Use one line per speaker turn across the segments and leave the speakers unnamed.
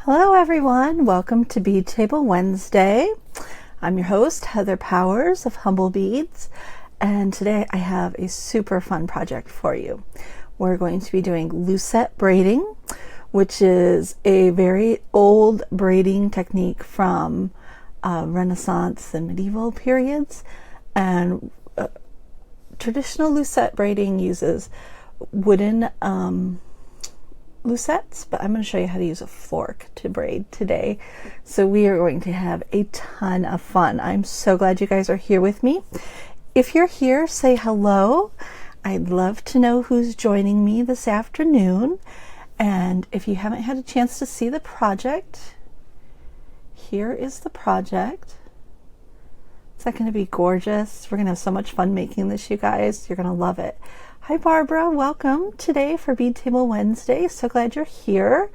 Hello everyone, welcome to Bead Table Wednesday. I'm your host, Heather Powers of Humblebeads, and today I have a super fun project for you. We're going to be doing Lucet Braiding, which is a very old braiding technique from Renaissance and medieval periods. And traditional Lucet braiding uses wooden Lucets, but I'm going to show you how to use a fork to braid today. So we are going to have a ton of fun. I'm so glad you guys are here with me. If you're here, say hello. I'd love to know who's joining me this afternoon. And if you haven't had a chance to see the project, here is the project. Is that going to be gorgeous? We're going to have so much fun making this, you guys. You're going to love it. Hi Barbara, welcome today for Bead Table Wednesday. So glad you're here.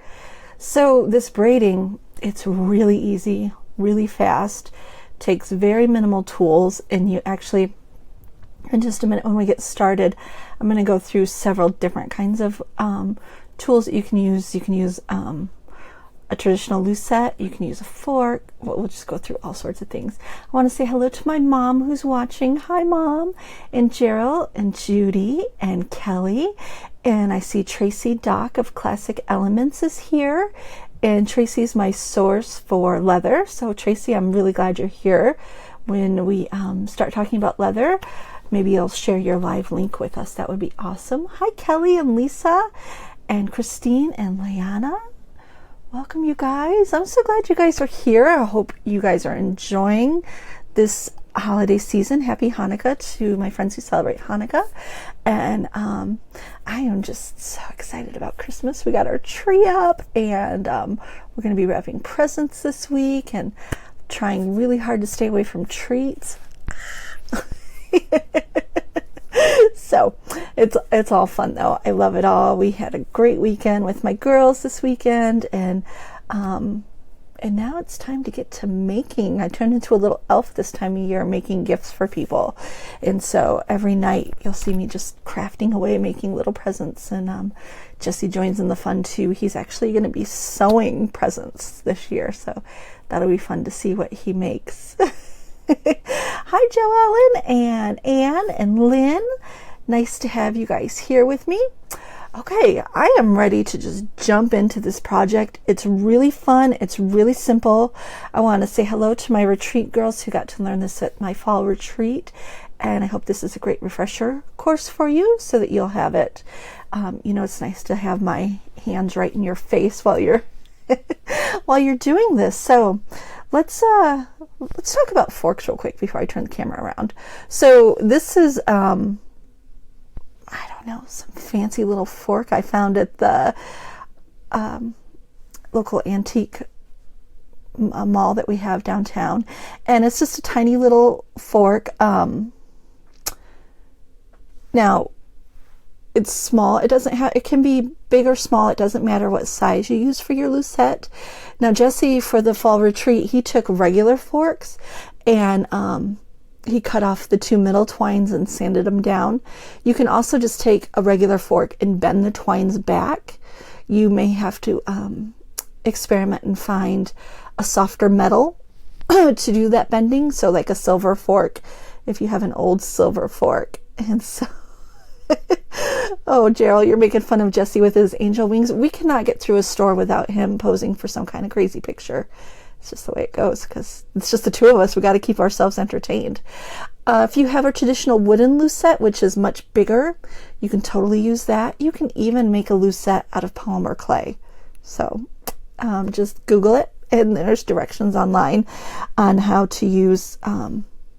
So this braiding, it's really easy, really fast, takes very minimal tools, and you actually, in just a minute when we get started, I'm going to go through several different kinds of tools that you can use. You can use a traditional lucette, you can use a fork. We'll just go through all sorts of things. I want to say hello to my mom who's watching. Hi Mom, and Gerald and Judy and Kelly, and I see Tracy Dock of Classic Elements is here, and Tracy's my source for leather. So Tracy, I'm really glad you're here. When we start talking about leather, maybe you'll share your live link with us. That would be awesome. Hi Kelly and Lisa and Christine and Liana. Welcome you guys. I'm so glad you guys are here. I hope you guys are enjoying this holiday season. Happy Hanukkah to my friends who celebrate Hanukkah. And I am just so excited about Christmas. We got our tree up, and we're going to be wrapping presents this week and trying really hard to stay away from treats. So it's all fun though. I love it all. We had a great weekend with my girls this weekend, and now it's time to get to making. I turned into a little elf this time of year, making gifts for people. And so every night you'll see me just crafting away, making little presents. And Jesse joins in the fun too. He's actually going to be sewing presents this year, so that'll be fun to see what he makes. Hi Joellen and Anne and Lynn. Nice to have you guys here with me. Okay, I am ready to just jump into this project. It's really fun. It's really simple. I want to say hello to my retreat girls who got to learn this at my fall retreat. And I hope this is a great refresher course for you so that you'll have it. You know, it's nice to have my hands right in your face while you're doing this. So let's talk about forks real quick before I turn the camera around. So this is I don't know, some fancy little fork I found at the local antique mall that we have downtown, and it's just a tiny little fork. Now it's small. It can be big or small. It doesn't matter what size you use for your lucette. Now Jesse, for the fall retreat, he took regular forks and he cut off the two middle twines and sanded them down. You can also just take a regular fork and bend the twines back. You may have to experiment and find a softer metal to do that bending. So like a silver fork, if you have an old silver fork. And so oh, Gerald, you're making fun of Jesse with his angel wings. We cannot get through a store without him posing for some kind of crazy picture. It's just the way it goes, because it's just the two of us. We got to keep ourselves entertained. If you have a traditional wooden lucette, which is much bigger, you can totally use that. You can even make a lucette out of polymer clay. So just Google it, and there's directions online on how to use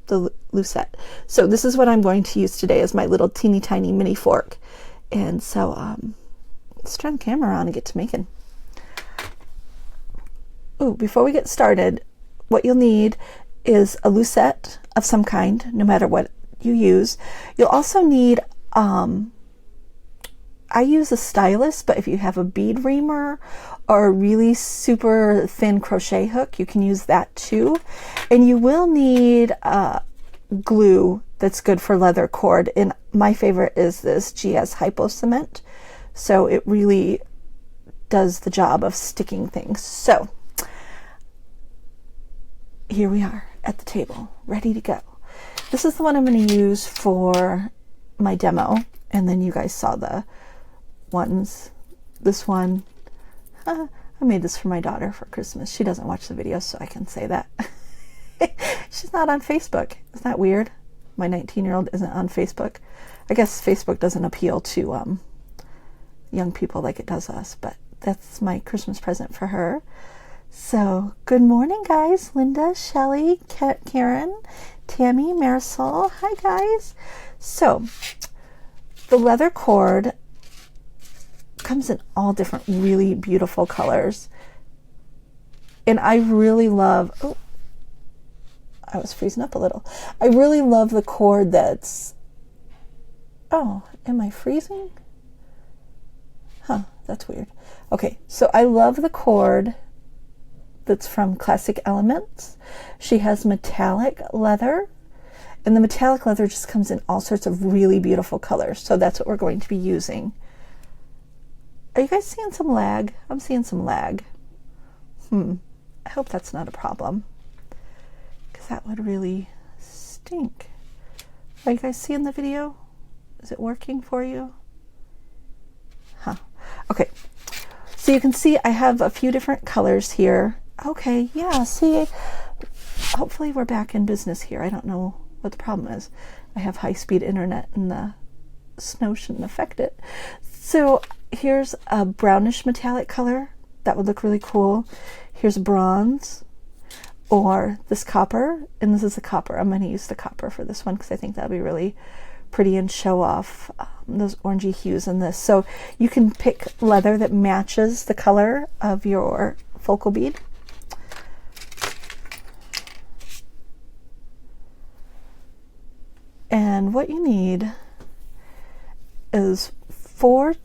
the lucette. So this is what I'm going to use today as my little teeny tiny mini fork. And so let's turn the camera on and get to making. Oh, before we get started, what you'll need is a lucette of some kind, no matter what you use. You'll also need, I use a stylus, but if you have a bead reamer or a really super thin crochet hook, you can use that too. And you will need glue that's good for leather cord. And my favorite is this GS Hypo Cement. So it really does the job of sticking things. So here we are at the table, ready to go. This is the one I'm going to use for my demo, and then you guys saw the ones. This one, I made this for my daughter for Christmas. She doesn't watch the videos, so I can say that. She's not on Facebook. Isn't that weird? My 19-year-old isn't on Facebook. I guess Facebook doesn't appeal to young people like it does us, but that's my Christmas present for her. So, good morning, guys. Linda, Shelly, Karen, Tammy, Marisol. Hi, guys. So, the leather cord comes in all different really beautiful colors. And I really love, oh, I was freezing up a little. I really love the cord that's, oh, am I freezing? Huh, that's weird. Okay, so I love the cord that's from Classic Elements. She has metallic leather, and the metallic leather just comes in all sorts of really beautiful colors. So that's what we're going to be using. Are you guys seeing some lag? I'm seeing some lag. I hope that's not a problem, because that would really stink. Are you guys seeing the video? Is it working for you? Huh. Okay. So you can see I have a few different colors here. Okay, yeah, see, hopefully we're back in business here. I don't know what the problem is. I have high-speed internet and the snow shouldn't affect it. So here's a brownish metallic color. That would look really cool. Here's bronze, or this copper, and this is the copper. I'm going to use the copper for this one because I think that'll be really pretty and show off those orangey hues in this. So you can pick leather that matches the color of your focal bead. And what you need is let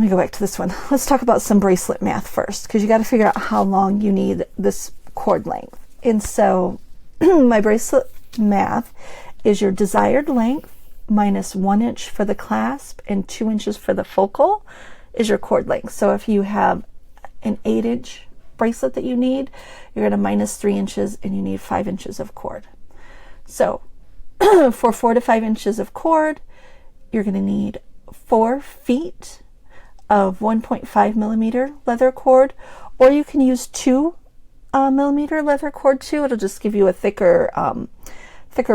me go back to this one. Let's talk about some bracelet math first, because you got to figure out how long you need this cord length. And so my bracelet math is your desired length minus 1 inch for the clasp and 2 inches for the focal is your cord length. So if you have an 8-inch bracelet that you need, you're going to minus 3 inches and you need 5 inches of cord. So for 4 to 5 inches of cord, you're going to need 4 feet of 1.5 millimeter leather cord, or you can use 2 millimeter leather cord too. It'll just give you a thicker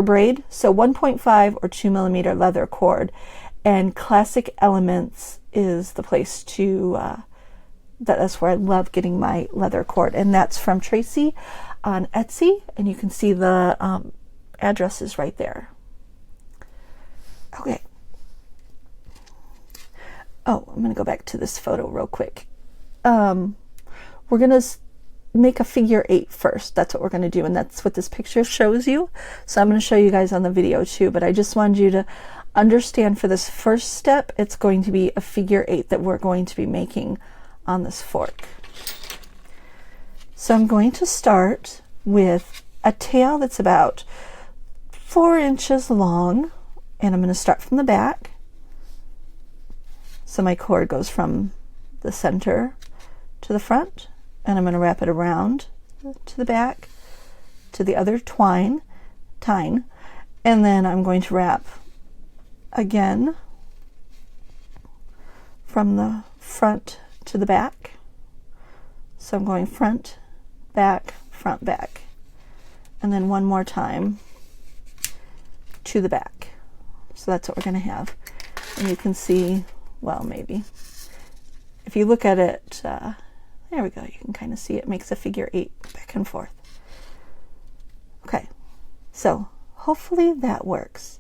braid. So 1.5 or 2 millimeter leather cord, and Classic Elements is the place to that's where I love getting my leather cord, and that's from Tracy on Etsy, and you can see the addresses right there. Okay. Oh, I'm going to go back to this photo real quick. We're going to make a figure 8 first. That's what we're going to do, and that's what this picture shows you. So I'm going to show you guys on the video too, but I just wanted you to understand for this first step, it's going to be a figure 8 that we're going to be making on this fork. So I'm going to start with a tail that's about 4 inches long, and I'm going to start from the back. So my cord goes from the center to the front, and I'm going to wrap it around to the back to the other tine, and then I'm going to wrap again from the front to the back. So I'm going front, back, and then one more time to the back. So that's what we're going to have. And you can see, well, maybe if you look at it, there we go, you can kind of see it makes a figure 8 back and forth. Okay, so hopefully that works.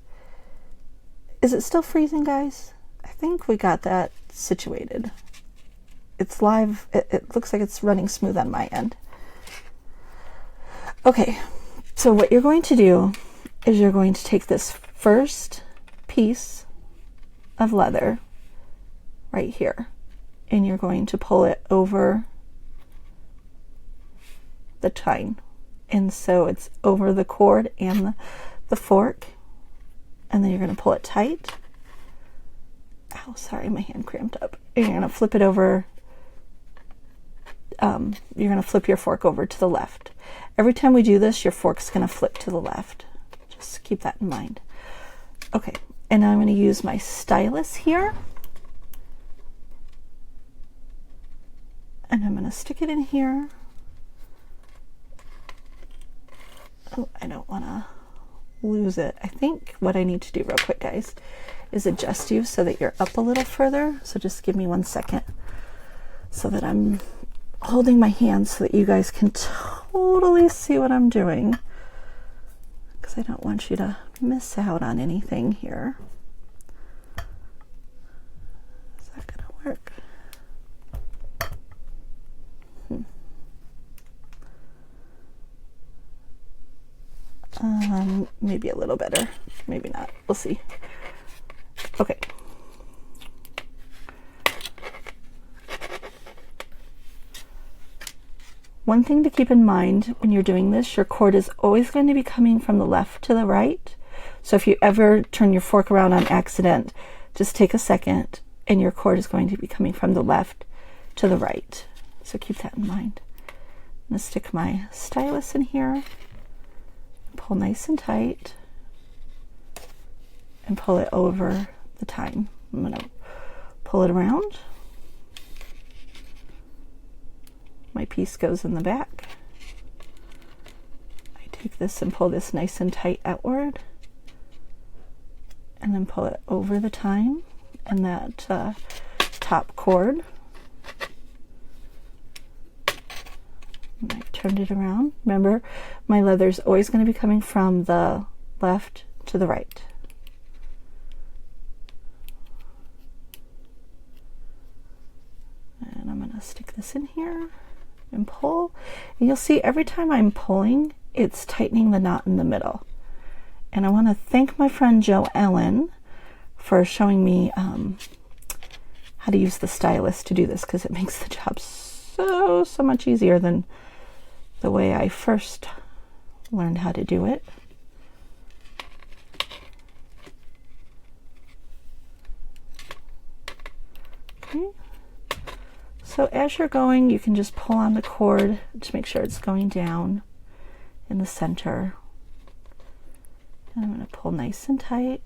Is it still freezing, guys? I think we got that situated. It's live. It looks like it's running smooth on my end. Okay, so what you're going to do is you're going to take this first piece of leather right here, and you're going to pull it over the tine, and so it's over the cord and the fork, and then you're going to pull it tight, Oh, sorry, my hand cramped up. And you're going to flip it over. You're going to flip your fork over to the left. Every time we do this, your fork's going to flip to the left. Just keep that in mind. Okay, and I'm going to use my stylus here. And I'm going to stick it in here. Oh, I don't want to lose it. I think what I need to do real quick, guys, is adjust you so that you're up a little further. So just give me 1 second so that I'm holding my hand so that you guys can totally see what I'm doing, because I don't want you to miss out on anything here. Is that going to work? Maybe a little better, maybe not. We'll see. Okay. One thing to keep in mind when you're doing this, your cord is always going to be coming from the left to the right. So if you ever turn your fork around on accident, just take a second and your cord is going to be coming from the left to the right. So keep that in mind. I'm going to stick my stylus in here, pull nice and tight, and pull it over the time. I'm going to pull it around. My piece goes in the back. I take this and pull this nice and tight outward, and then pull it over the time and that top cord. And I turned it around. Remember, my leather's always going to be coming from the left to the right. And I'm going to stick this in here and pull. And you'll see every time I'm pulling, it's tightening the knot in the middle. And I want to thank my friend Jo Ellen for showing me how to use the stylus to do this, because it makes the job so much easier than the way I first learned how to do it. Okay. So as you're going, you can just pull on the cord to make sure it's going down in the center. And I'm going to pull nice and tight.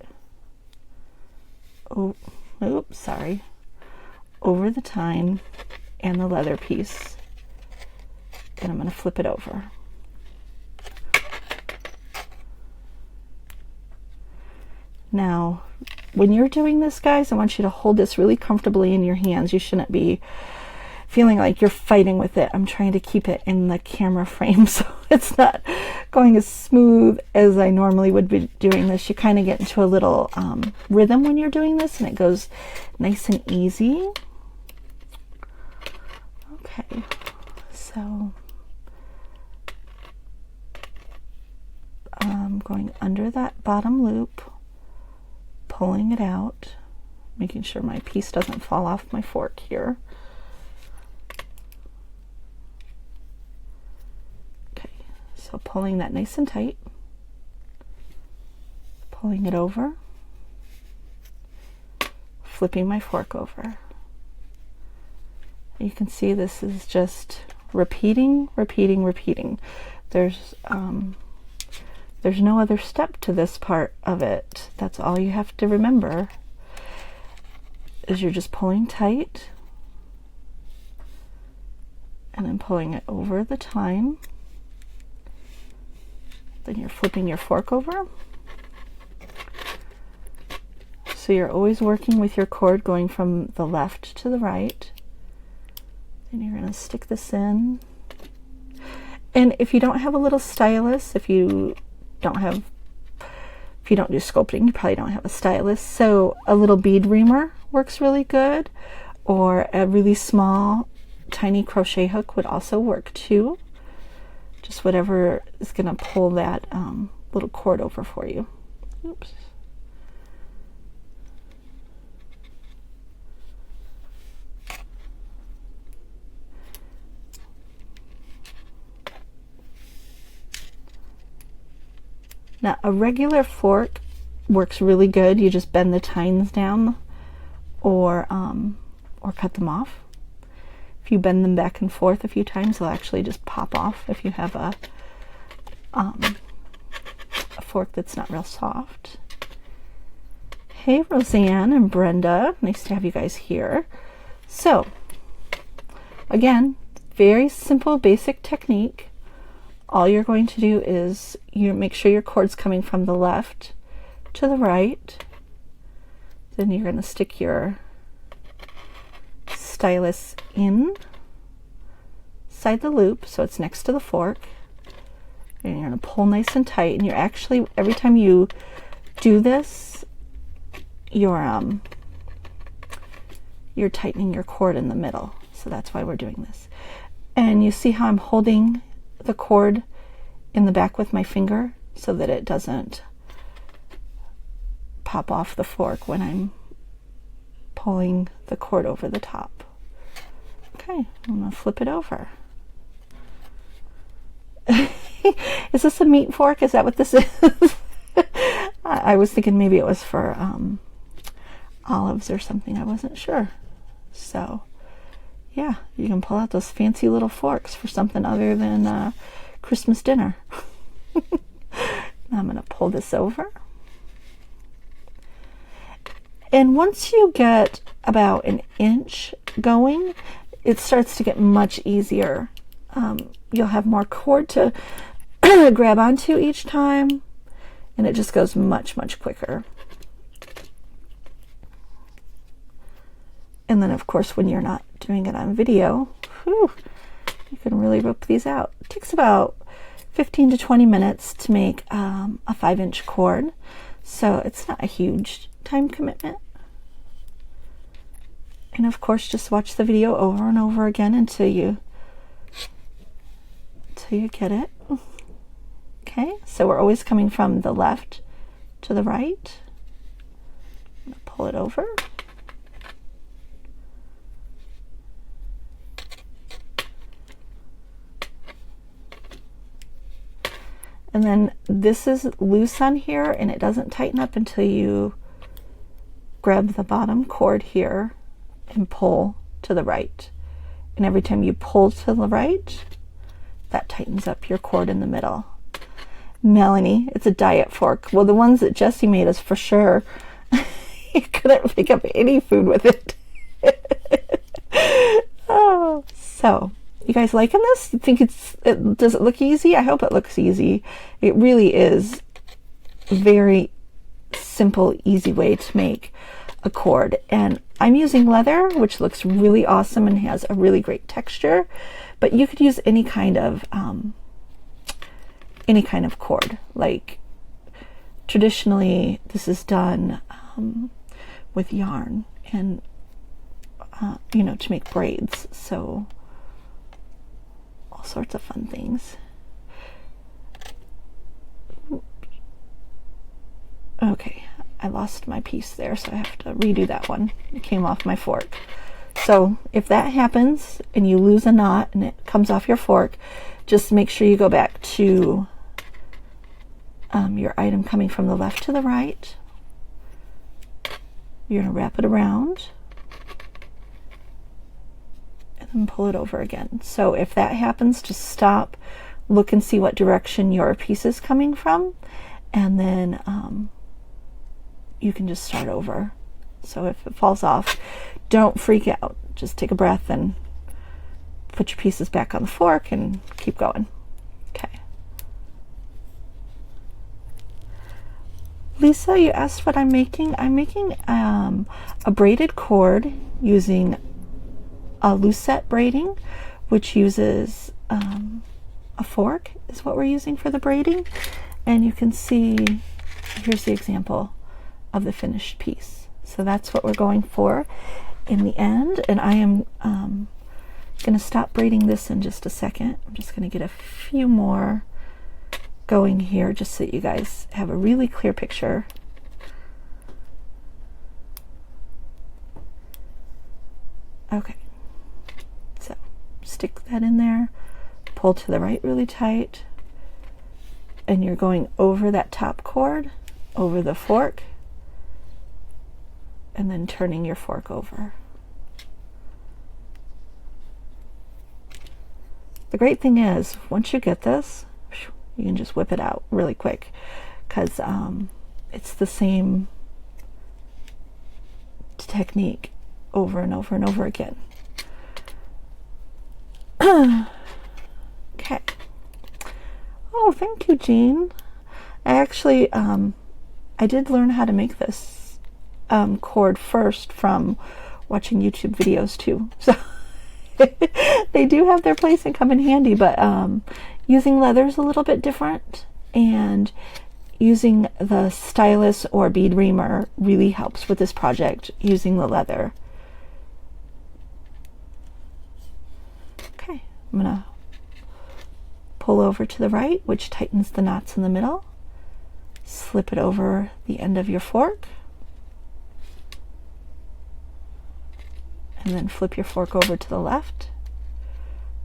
Oh, oops, sorry. Over the time and the leather piece. And I'm going to flip it over. Now, when you're doing this, guys, I want you to hold this really comfortably in your hands. You shouldn't be feeling like you're fighting with it. I'm trying to keep it in the camera frame so it's not going as smooth as I normally would be doing this. You kind of get into a little rhythm when you're doing this, and it goes nice and easy. Okay, so I'm going under that bottom loop, pulling it out, making sure my piece doesn't fall off my fork here. Okay, so pulling that nice and tight, pulling it over, flipping my fork over. You can see this is just repeating. There's no other step to this part of it. That's all you have to remember, is you're just pulling tight and then pulling it over the time. Then you're flipping your fork over. So you're always working with your cord going from the left to the right. And you're going to stick this in. And if you don't have a little stylus, if you don't do sculpting, you probably don't have a stylus. So a little bead reamer works really good, or a really small, tiny crochet hook would also work too. Just whatever is going to pull that little cord over for you. Oops. Now, a regular fork works really good. You just bend the tines down, or cut them off. If you bend them back and forth a few times, they'll actually just pop off if you have a fork that's not real soft. Hey, Roseanne and Brenda, nice to have you guys here. So, again, very simple, basic technique. All you're going to do is you make sure your cord's coming from the left to the right. Then you're going to stick your stylus inside the loop so it's next to the fork. And you're going to pull nice and tight. And you're actually, every time you do this, you're tightening your cord in the middle. So that's why we're doing this. And you see how I'm holding the cord in the back with my finger so that it doesn't pop off the fork when I'm pulling the cord over the top. Okay, I'm going to flip it over. Is this a meat fork? Is that what this is? I was thinking maybe it was for olives or something. I wasn't sure. So, yeah, you can pull out those fancy little forks for something other than Christmas dinner. I'm going to pull this over. And once you get about an inch going, it starts to get much easier. You'll have more cord to grab onto each time, and it just goes much, much quicker. And then, of course, when you're not doing it on video, whew, you can really rip these out. It takes about 15 to 20 minutes to make a 5-inch cord, so it's not a huge time commitment. And of course, just watch the video over and over again until you get it. Okay, so we're always coming from the left to the right. I'm going to pull it over. And then this is loose on here, and it doesn't tighten up until you grab the bottom cord here and pull to the right. And every time you pull to the right, that tightens up your cord in the middle. Melanie, it's a diet fork. Well, the ones that Jessie made is for sure. You couldn't pick up any food with it. Oh, so you guys liking this? You think does it look easy? I hope it looks easy. It really is a very simple, easy way to make a cord. And I'm using leather, which looks really awesome and has a really great texture, but you could use any kind of cord. Like traditionally, this is done with yarn and you know, to make braids. So all sorts of fun things. Okay, I lost my piece there, so I have to redo that one. It came off my fork. So if that happens and you lose a knot and it comes off your fork, just make sure you go back to your item coming from the left to the right. You're going to wrap it around and then pull it over again. So if that happens, just stop, look and see what direction your piece is coming from, and then you can just start over. So if it falls off, don't freak out. Just take a breath and put your pieces back on the fork and keep going. Okay. Lisa, you asked what I'm making. I'm making a braided cord using a Lucet Braiding, which uses a fork is what we're using for the braiding. And you can see, here's the example of the finished piece. So that's what we're going for in the end. And I am going to stop braiding this in just a second. I'm just going to get a few more going here just so that you guys have a really clear picture. Okay, so stick that in there, pull to the right really tight, and you're going over that top cord, over the fork, and then turning your fork over. The great thing is, once you get this, you can just whip it out really quick, because it's the same technique over and over and over again. Okay. Oh, thank you, Jean. I actually, I did learn how to make this cord first from watching YouTube videos too. So they do have their place and come in handy, but using leather is a little bit different, and using the stylus or bead reamer really helps with this project using the leather. Okay, I'm gonna pull over to the right, which tightens the knots in the middle. Slip it over the end of your fork, and then flip your fork over to the left,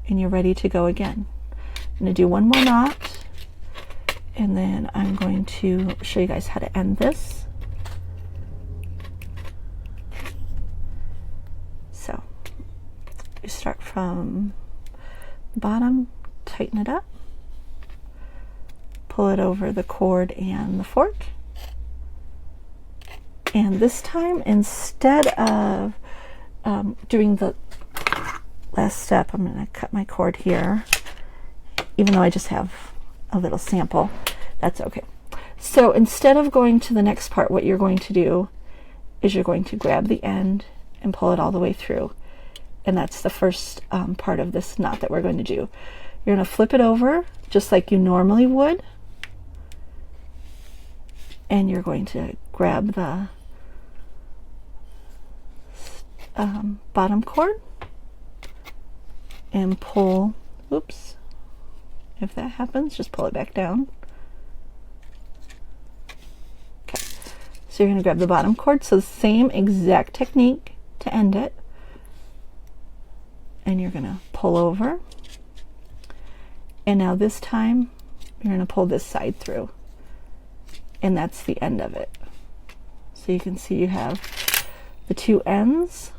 and you're ready to go again. I'm going to do one more knot, and then I'm going to show you guys how to end this. So you start from the bottom, tighten it up, pull it over the cord and the fork, and this time, instead of doing the last step, I'm going to cut my cord here, even though I just have a little sample. That's okay. So instead of going to the next part, what you're going to do is you're going to grab the end and pull it all the way through, and that's the first part of this knot that we're going to do. You're going to flip it over just like you normally would, and you're going to grab the bottom cord and pull. Oops, if that happens, just pull it back down. Okay, so you're going to grab the bottom cord, so the same exact technique to end it, and you're going to pull over, and now this time you're going to pull this side through, and that's the end of it. So you can see you have the two ends.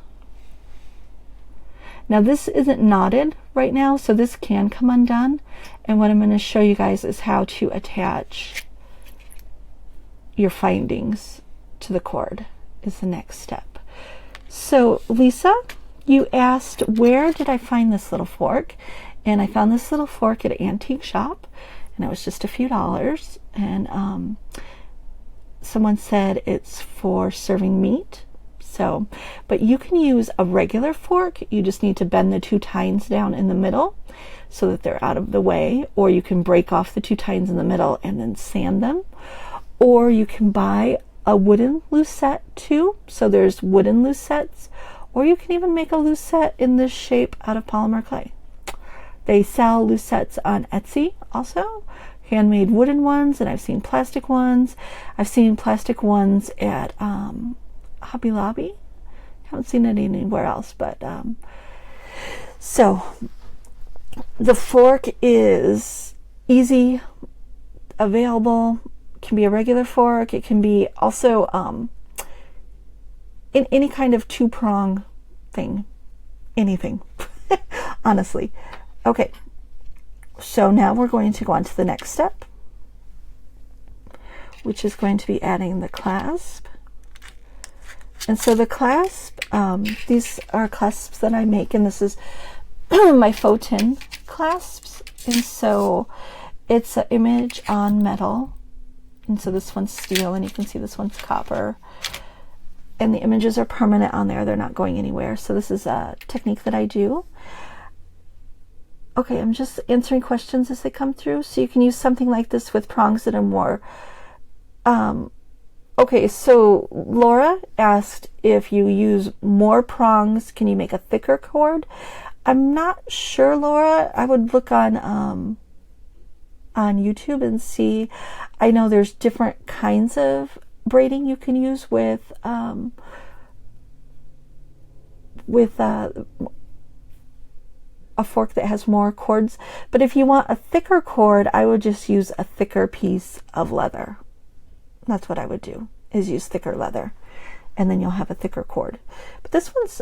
Now this isn't knotted right now, so this can come undone, and what I'm going to show you guys is how to attach your findings to the cord is the next step. So Lisa, you asked where did I find this little fork, and I found this little fork at an antique shop, and it was just a few dollars, and someone said it's for serving meat. So, but you can use a regular fork. You just need to bend the two tines down in the middle so that they're out of the way, or you can break off the two tines in the middle and then sand them, or you can buy a wooden lucette too. So there's wooden lucettes, or you can even make a lucette in this shape out of polymer clay. They sell lucettes on Etsy also, handmade wooden ones, and I've seen plastic ones. I've seen plastic ones at Hobby Lobby. Haven't seen it anywhere else, but so the fork is easy, available, can be a regular fork, it can be also in any kind of two-prong thing, anything. Honestly. Okay, so now we're going to go on to the next step, which is going to be adding the clasp. And so the clasp, these are clasps that I make, and this is my faux tin clasps. And so it's an image on metal, and so this one's steel, and you can see this one's copper. And the images are permanent on there, they're not going anywhere. So this is a technique that I do. Okay, I'm just answering questions as they come through. So you can use something like this with prongs that are more okay, so Laura asked if you use more prongs, can you make a thicker cord? I'm not sure, Laura. I would look on YouTube and see. I know there's different kinds of braiding you can use with a fork that has more cords. But if you want a thicker cord, I would just use a thicker piece of leather. That's what I would do, is use thicker leather. and then you'll have a thicker cord. But this one's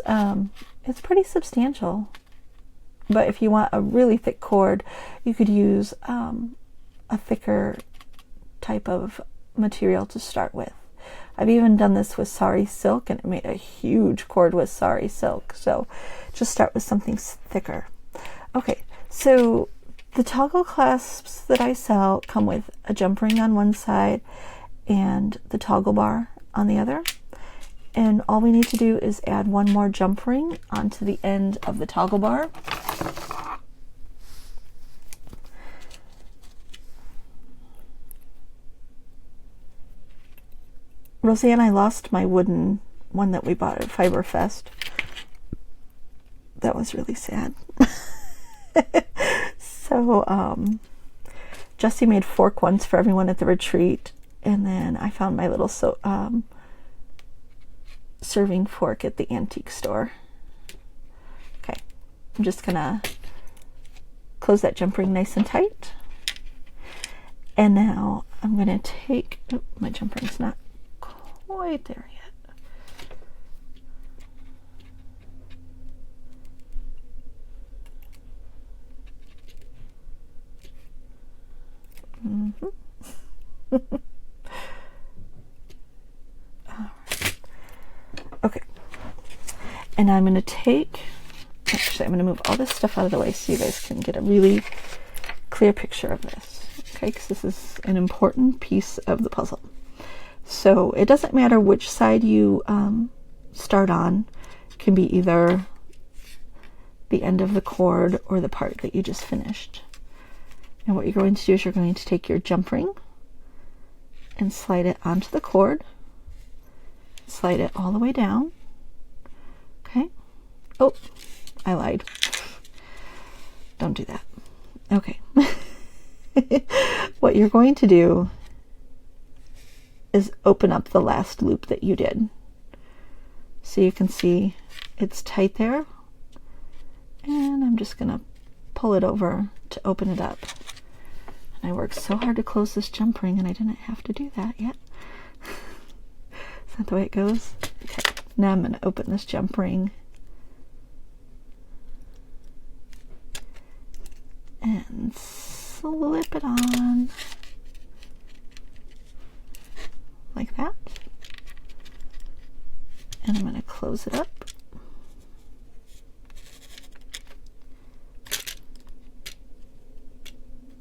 it's pretty substantial. But if you want a really thick cord, you could use a thicker type of material to start with. I've even done this with sari silk, and it made a huge cord with sari silk. So just start with something thicker. Okay, so the toggle clasps that I sell come with a jump ring on one side and the toggle bar on the other. And all we need to do is add one more jump ring onto the end of the toggle bar. Roseanne, I lost my wooden one that we bought at Fiber Fest. That was really sad. So Jessie made fork ones for everyone at the retreat, and then I found my little serving fork at the antique store. Okay, I'm just gonna close that jump ring nice and tight, and now I'm gonna take, oh, my jump ring's not quite there yet. Okay, and I'm going to take, actually I'm going to move all this stuff out of the way so you guys can get a really clear picture of this, okay, because this is an important piece of the puzzle. So it doesn't matter which side you start on. It can be either the end of the cord or the part that you just finished. And what you're going to do is you're going to take your jump ring and slide it onto the cord. Slide it all the way down. Okay. Oh, I lied. Don't do that. Okay. What you're going to do is open up the last loop that you did. So you can see it's tight there. And I'm just going to pull it over to open it up. And I worked so hard to close this jump ring, and I didn't have to do that yet. Is that the way it goes? Okay, now I'm going to open this jump ring and slip it on like that. And I'm going to close it up.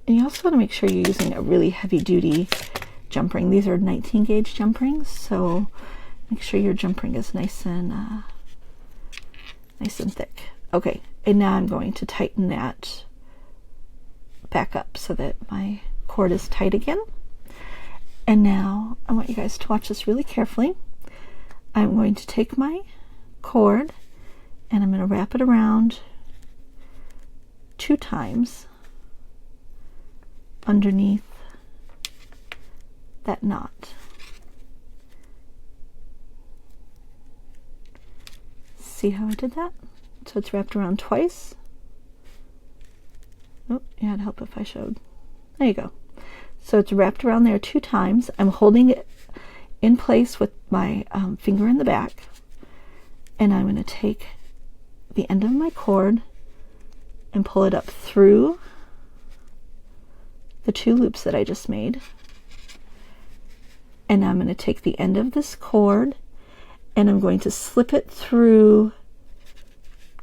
And you also want to make sure you're using a really heavy duty jump ring. These are 19 gauge jump rings, so make sure your jump ring is nice and thick. Okay, and now I'm going to tighten that back up so that my cord is tight again. And now I want you guys to watch this really carefully. I'm going to take my cord and I'm going to wrap it around 2 times underneath that knot. See how I did that? So it's wrapped around twice. Oh, yeah, it'd help if I showed. There you go. So it's wrapped around there 2 times. I'm holding it in place with my finger in the back, and I'm going to take the end of my cord and pull it up through the 2 loops that I just made. And I'm going to take the end of this cord and I'm going to slip it through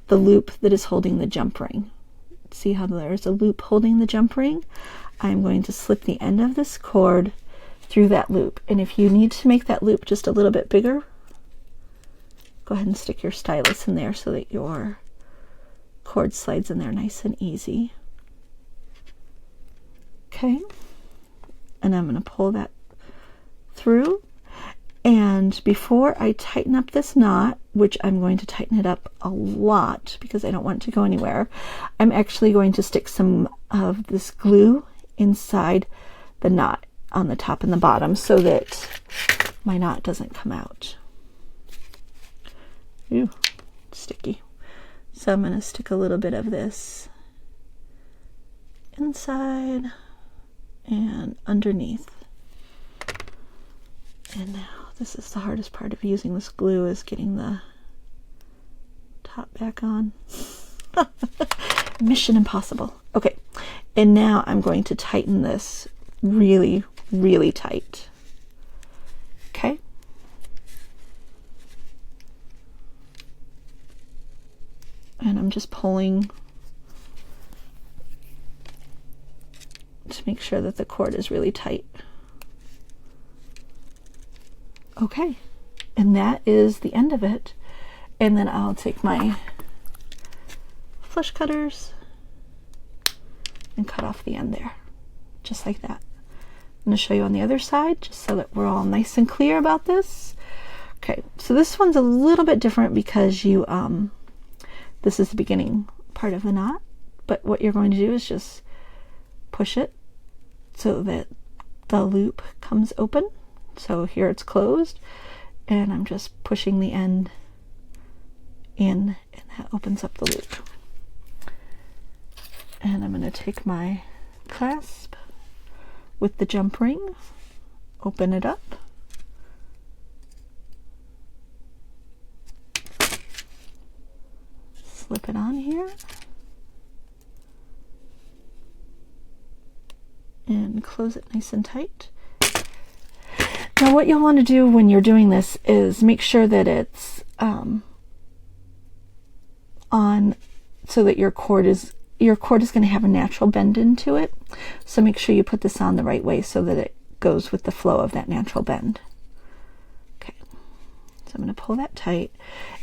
the loop that is holding the jump ring. See how there's a loop holding the jump ring? I'm going to slip the end of this cord through that loop. And if you need to make that loop just a little bit bigger, go ahead and stick your stylus in there so that your cord slides in there nice and easy. Okay, and I'm going to pull that through. And before I tighten up this knot, which I'm going to tighten it up a lot because I don't want it to go anywhere, I'm actually going to stick some of this glue inside the knot on the top and the bottom so that my knot doesn't come out. Ooh, sticky. So I'm going to stick a little bit of this inside and underneath. And now this is the hardest part of using this glue, is getting the top back on. Mission impossible. Okay, and now I'm going to tighten this really, really tight. Okay. And I'm just pulling to make sure that the cord is really tight. Okay, and that is the end of it. And then I'll take my flush cutters and cut off the end there, just like that. I'm going to show you on the other side, just so that we're all nice and clear about this. Okay, so this one's a little bit different because you, this is the beginning part of the knot, but what you're going to do is just push it so that the loop comes open. So here it's closed, and I'm just pushing the end in, and that opens up the loop. And I'm going to take my clasp with the jump ring, open it up, slip it on here, and close it nice and tight. Now what you'll want to do when you're doing this is make sure that it's on, so that your cord is going to have a natural bend into it. So make sure you put this on the right way so that it goes with the flow of that natural bend. Okay, so I'm going to pull that tight,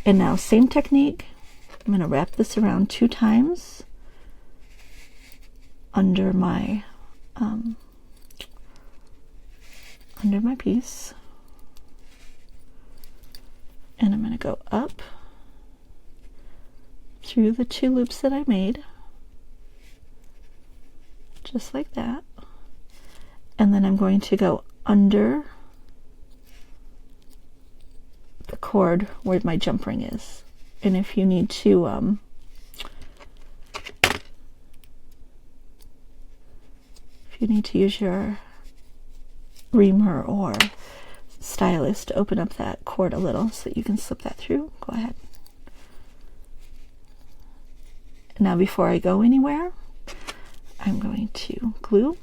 and now same technique. I'm going to wrap this around 2 times under my piece, and I'm going to go up through the 2 loops that I made, just like that, and then I'm going to go under the cord where my jump ring is. And if you need to use your reamer or stylus to open up that cord a little so that you can slip that through, go ahead. Now before I go anywhere, I'm going to glue.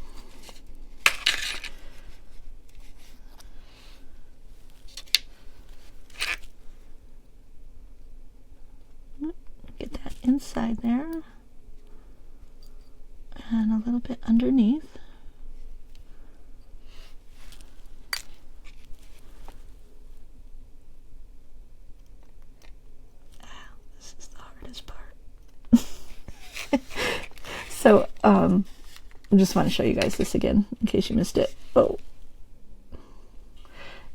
Get that inside there and a little bit underneath. This is the hardest part. So I just want to show you guys this again in case you missed it. Oh,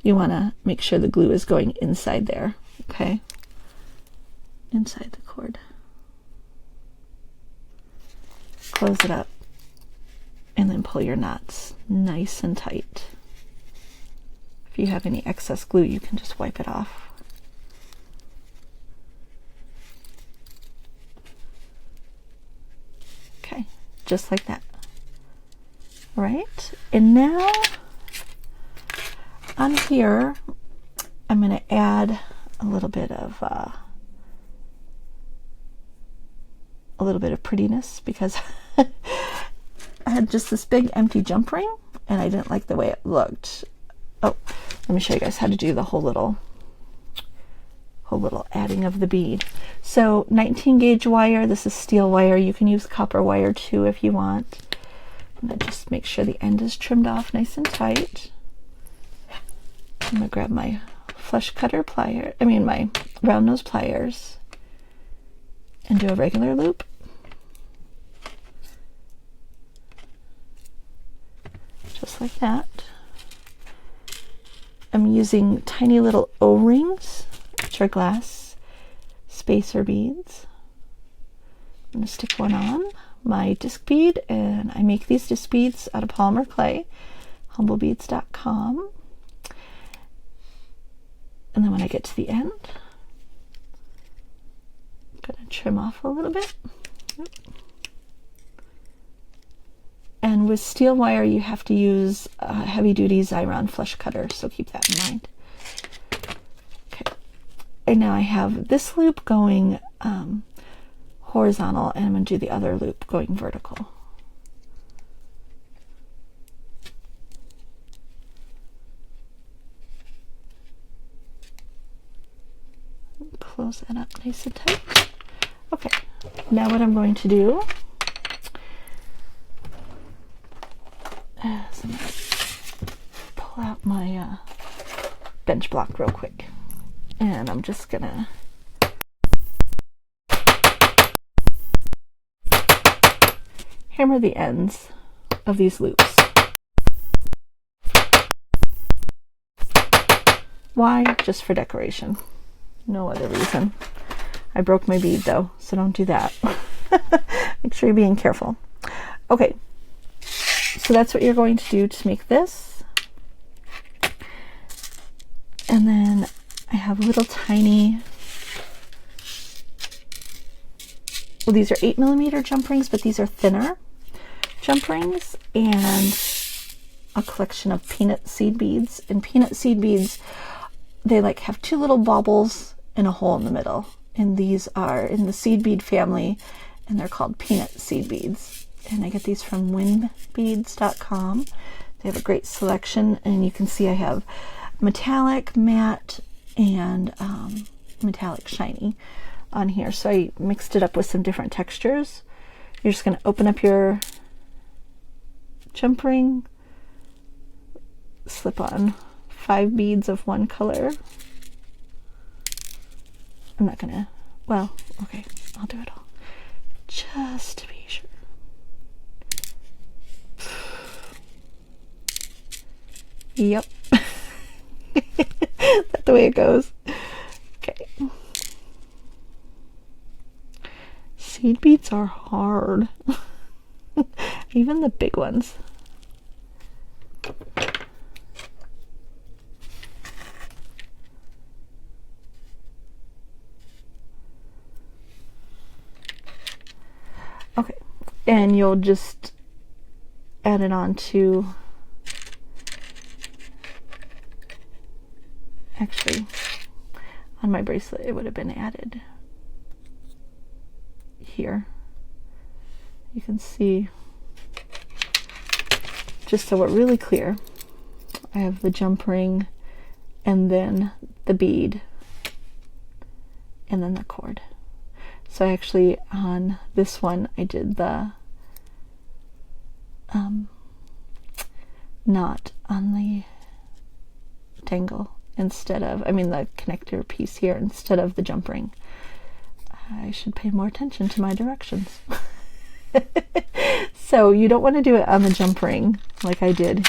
you want to make sure the glue is going inside there, okay? Inside the cord. Close it up, and then pull your knots nice and tight. If you have any excess glue, you can just wipe it off. Okay, just like that. All right, and now on here, I'm going to add a little bit of prettiness, because I had just this big empty jump ring and I didn't like the way it looked. Oh, let me show you guys how to do the whole little adding of the bead. So 19 gauge wire, this is steel wire. You can use copper wire too if you want. I'm gonna just make sure the end is trimmed off nice and tight. I'm gonna grab my flush cutter my round nose pliers, and do a regular loop. Just like that. I'm using tiny little O-rings, which are glass spacer beads. I'm going to stick one on my disc bead, and I make these disc beads out of polymer clay, humblebeads.com. And then when I get to the end, I'm going to trim off a little bit. And with steel wire, you have to use heavy-duty Xyron flush cutter, so keep that in mind. And now I have this loop going horizontal, and I'm going to do the other loop going vertical. Close that up nice and tight. Okay, now what I'm going to do is I'm going to pull out my bench block real quick, and I'm just going to hammer the ends of these loops. Why? Just for decoration. No other reason. I broke my bead though, so don't do that. Make sure you're being careful. Okay, so that's what you're going to do to make this. And then I have little tiny, well, these are 8mm jump rings, but these are thinner jump rings, and a collection of peanut seed beads. And peanut seed beads, they like have two little baubles and a hole in the middle. And these are in the seed bead family, and they're called peanut seed beads. And I get these from winbeads.com. They have a great selection, and you can see I have metallic, matte, and metallic shiny on here. So I mixed it up with some different textures. You're just going to open up your jump ring, slip on 5 beads of one color. I'm not gonna, well, okay, I'll do it all just to be sure. Yep. That's the way it goes. Okay. Seed beads are hard. Even the big ones. Okay, and you'll just add it on to, actually, on my bracelet it would have been added here. You can see, just so we're really clear, I have the jump ring and then the bead and then the cord. So actually on this one I did the knot on the dangle instead of, I mean the connector piece here instead of the jump ring. I should pay more attention to my directions. So you don't want to do it on the jump ring like I did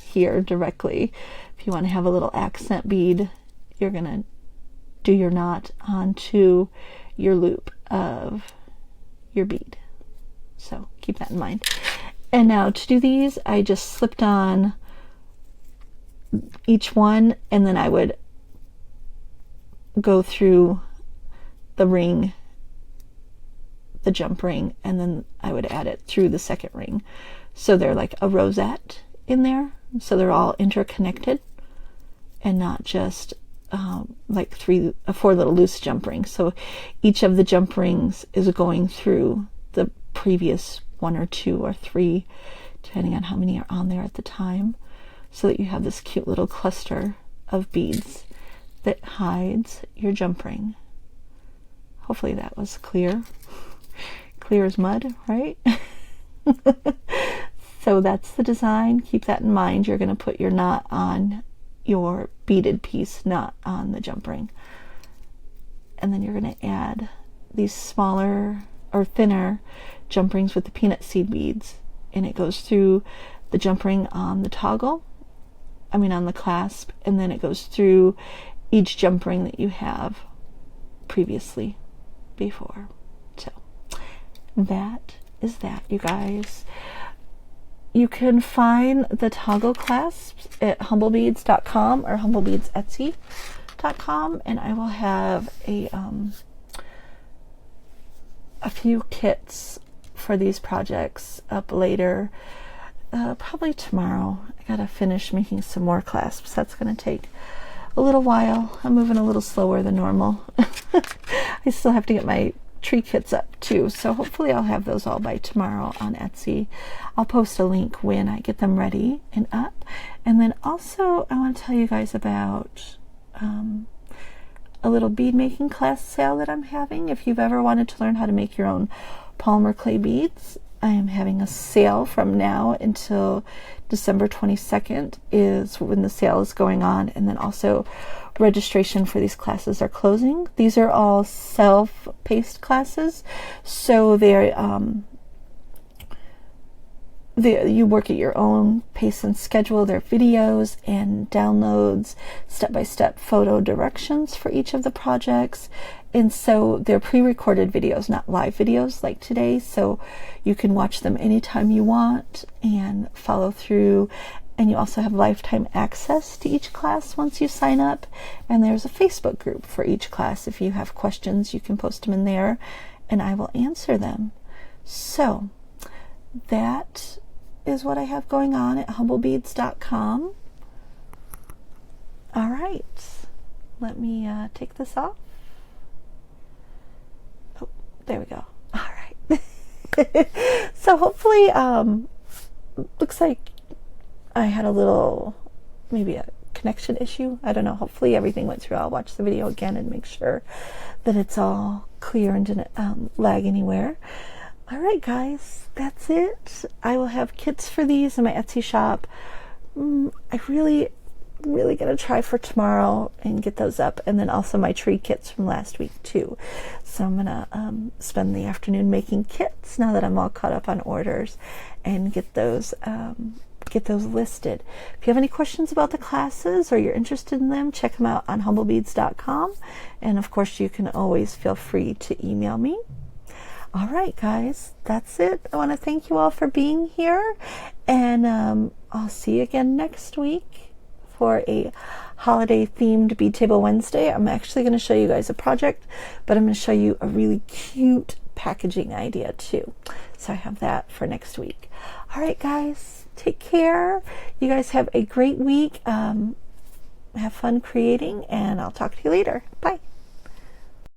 here directly. If you want to have a little accent bead, you're going to do your knot onto your loop of your bead. So keep that in mind. And now to do these, I just slipped on each one, and then I would go through the ring, the jump ring, and then I would add it through the second ring. So they're like a rosette in there. So they're all interconnected and not just like 4 little loose jump rings. So each of the jump rings is going through the previous 1 or 2 or 3, depending on how many are on there at the time, so that you have this cute little cluster of beads that hides your jump ring. Hopefully that was clear. Clear as mud, right? So that's the design. Keep that in mind. You're going to put your knot on your beaded piece, not on the jump ring. And then you're going to add these smaller or thinner jump rings with the peanut seed beads, and it goes through the jump ring on the toggle, on the clasp, and then it goes through each jump ring that you have previously before. So that is that, you guys. You can find the toggle clasps at humblebeads.com or humblebeadsetsy.com, and I will have a few kits for these projects up later, probably tomorrow. I gotta finish making some more clasps. That's gonna take a little while. I'm moving a little slower than normal. I still have to get my tree kits up too, so hopefully I'll have those all by tomorrow on Etsy. I'll post a link when I get them ready and up. And then also I want to tell you guys about a little bead making class sale that I'm having. If you've ever wanted to learn how to make your own polymer clay beads, I am having a sale from now until December 22nd is when the sale is going on, and then also registration for these classes are closing. These are all self-paced classes, so they're you work at your own pace and schedule. There are videos and downloads, step-by-step photo directions for each of the projects. And so they're pre-recorded videos, not live videos like today. So you can watch them anytime you want and follow through. And you also have lifetime access to each class once you sign up. And there's a Facebook group for each class. If you have questions, you can post them in there and I will answer them. So that is what I have going on at humblebeads.com. All right, let me take this off. Oh, there we go. All right. So hopefully, looks like I had a little, maybe a connection issue. I don't know. Hopefully everything went through. I'll watch the video again and make sure that it's all clear and didn't lag anywhere. All right, guys, that's it. I will have kits for these in my Etsy shop. I really gonna try for tomorrow and get those up, and then also my tree kits from last week too. So I'm gonna spend the afternoon making kits now that I'm all caught up on orders, and get those listed. If you have any questions about the classes or you're interested in them, check them out on humblebeads.com, and of course you can always feel free to email me. All right, guys, that's it. I want to thank you all for being here, and I'll see you again next week for a holiday themed Bead Table Wednesday. I'm actually going to show you guys a project, but I'm going to show you a really cute packaging idea too. So I have that for next week. All right, guys, take care. You guys have a great week. Have fun creating, and I'll talk to you later. Bye.